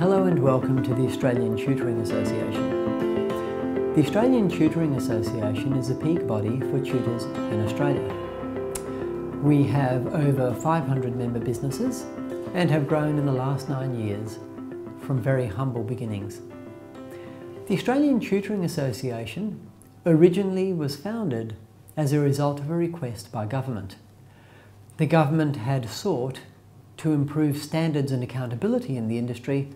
Hello and welcome to the Australian Tutoring Association. The Australian Tutoring Association is a peak body for tutors in Australia. We have over 500 member businesses and have grown in the last 9 years from very humble beginnings. The Australian Tutoring Association originally was founded as a result of a request by government. The government had sought to improve standards and accountability in the industry,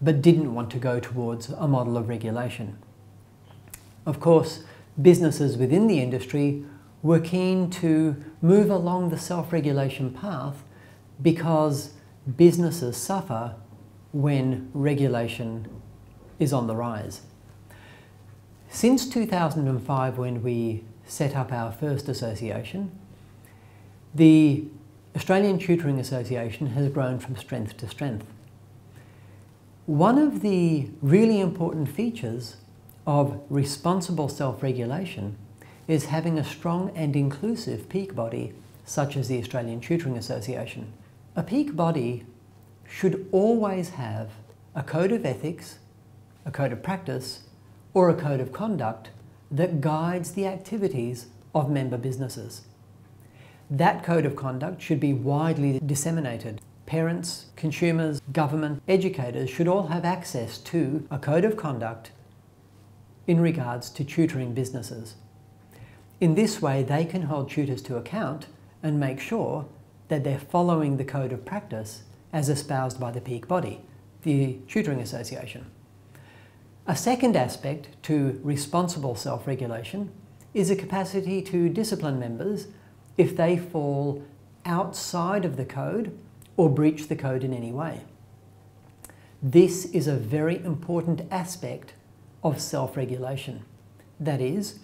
but didn't want to go towards a model of regulation. Of course, businesses within the industry were keen to move along the self-regulation path because businesses suffer when regulation is on the rise. Since 2005, when we set up our first association, the Australian Tutoring Association has grown from strength to strength. One of the really important features of responsible self-regulation is having a strong and inclusive peak body such as the Australian Tutoring Association. A peak body should always have a code of ethics, a code of practice, or a code of conduct that guides the activities of member businesses. That code of conduct should be widely disseminated. Parents, consumers, government, educators should all have access to a code of conduct in regards to tutoring businesses. In this way, they can hold tutors to account and make sure that they're following the code of practice as espoused by the peak body, the Tutoring Association. A second aspect to responsible self-regulation is a capacity to discipline members if they fall outside of the code or breach the code in any way. This is a very important aspect of self-regulation. That is,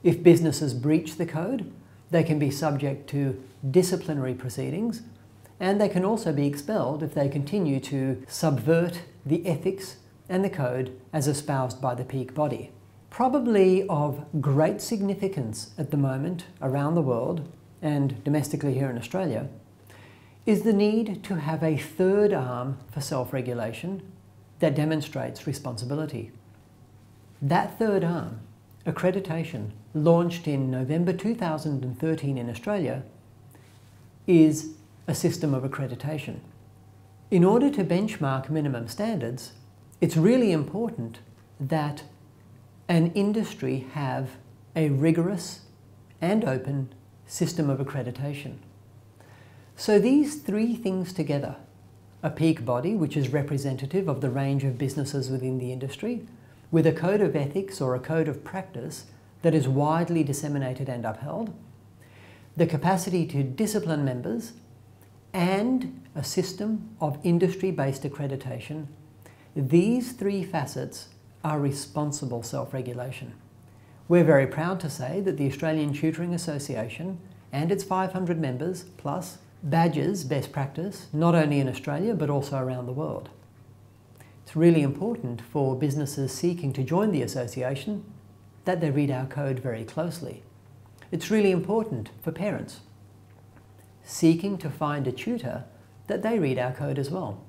if businesses breach the code, they can be subject to disciplinary proceedings, and they can also be expelled if they continue to subvert the ethics and the code as espoused by the peak body. Probably of great significance at the moment around the world and domestically here in Australia is the need to have a third arm for self-regulation that demonstrates responsibility. That third arm, accreditation, launched in November 2013 in Australia, is a system of accreditation. In order to benchmark minimum standards, it's really important that an industry have a rigorous and open system of accreditation. So these three things together, a peak body which is representative of the range of businesses within the industry, with a code of ethics or a code of practice that is widely disseminated and upheld, the capacity to discipline members, and a system of industry-based accreditation, these three facets are responsible self-regulation. We're very proud to say that the Australian Tutoring Association and its 500 members plus badges best practice not only in Australia but also around the world. It's really important for businesses seeking to join the association that they read our code very closely. It's really important for parents seeking to find a tutor that they read our code as well.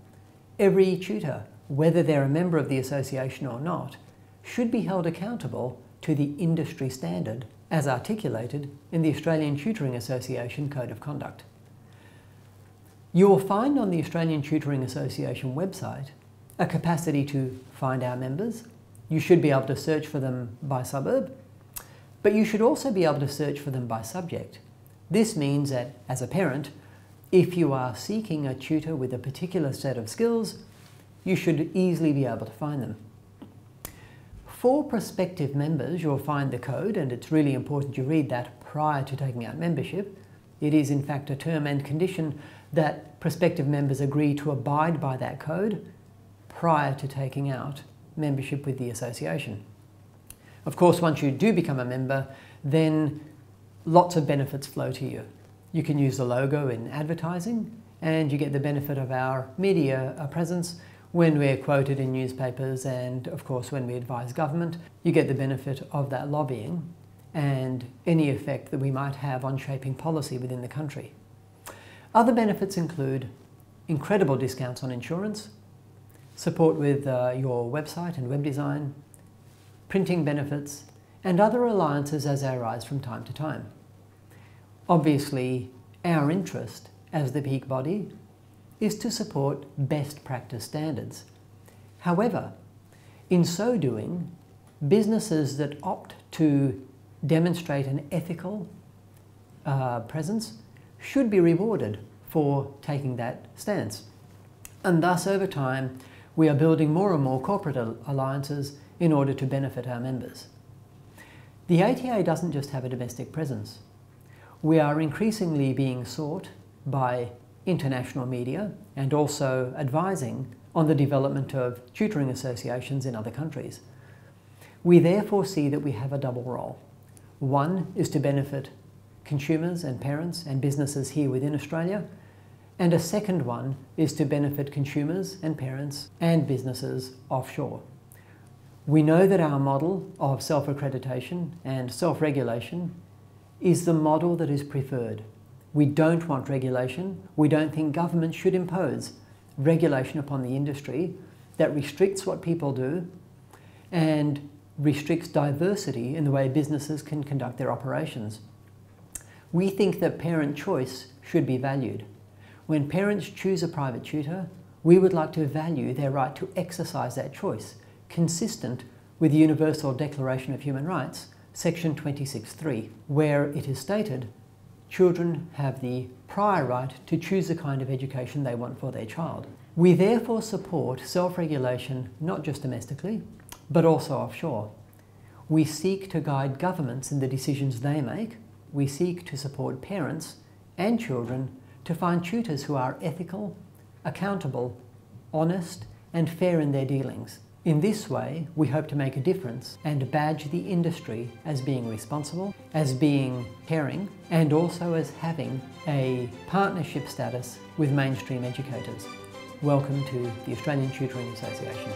Every tutor, whether they're a member of the association or not, should be held accountable to the industry standard as articulated in the Australian Tutoring Association Code of Conduct. You will find on the Australian Tutoring Association website a capacity to find our members. You should be able to search for them by suburb, but you should also be able to search for them by subject. This means that, as a parent, if you are seeking a tutor with a particular set of skills, you should easily be able to find them. For prospective members, you'll find the code, and it's really important you read that prior to taking out membership. It is in fact a term and condition that prospective members agree to abide by that code prior to taking out membership with the association. Of course, once you do become a member, then lots of benefits flow to you. You can use the logo in advertising, and you get the benefit of our media presence when we're quoted in newspapers, and of course when we advise government. You get the benefit of that lobbying and any effect that we might have on shaping policy within the country. Other benefits include incredible discounts on insurance, support with your website and web design, printing benefits, and other alliances as they arise from time to time. Obviously, our interest as the peak body is to support best practice standards. However, in so doing, businesses that opt to demonstrate an ethical presence should be rewarded for taking that stance. And thus, over time, we are building more and more corporate alliances in order to benefit our members. The ATA doesn't just have a domestic presence. We are increasingly being sought by international media and also advising on the development of tutoring associations in other countries. We therefore see that we have a double role. One is to benefit consumers and parents and businesses here within Australia, and a second one is to benefit consumers and parents and businesses offshore. We know that our model of self-accreditation and self-regulation is the model that is preferred. We don't want regulation. We don't think government should impose regulation upon the industry that restricts what people do and restricts diversity in the way businesses can conduct their operations. We think that parent choice should be valued. When parents choose a private tutor, we would like to value their right to exercise that choice, consistent with the Universal Declaration of Human Rights, Section 26(3), where it is stated, children have the prior right to choose the kind of education they want for their child. We therefore support self-regulation not just domestically, but also offshore. We seek to guide governments in the decisions they make. We seek to support parents and children to find tutors who are ethical, accountable, honest, and fair in their dealings. In this way, we hope to make a difference and badge the industry as being responsible, as being caring, and also as having a partnership status with mainstream educators. Welcome to the Australian Tutoring Association.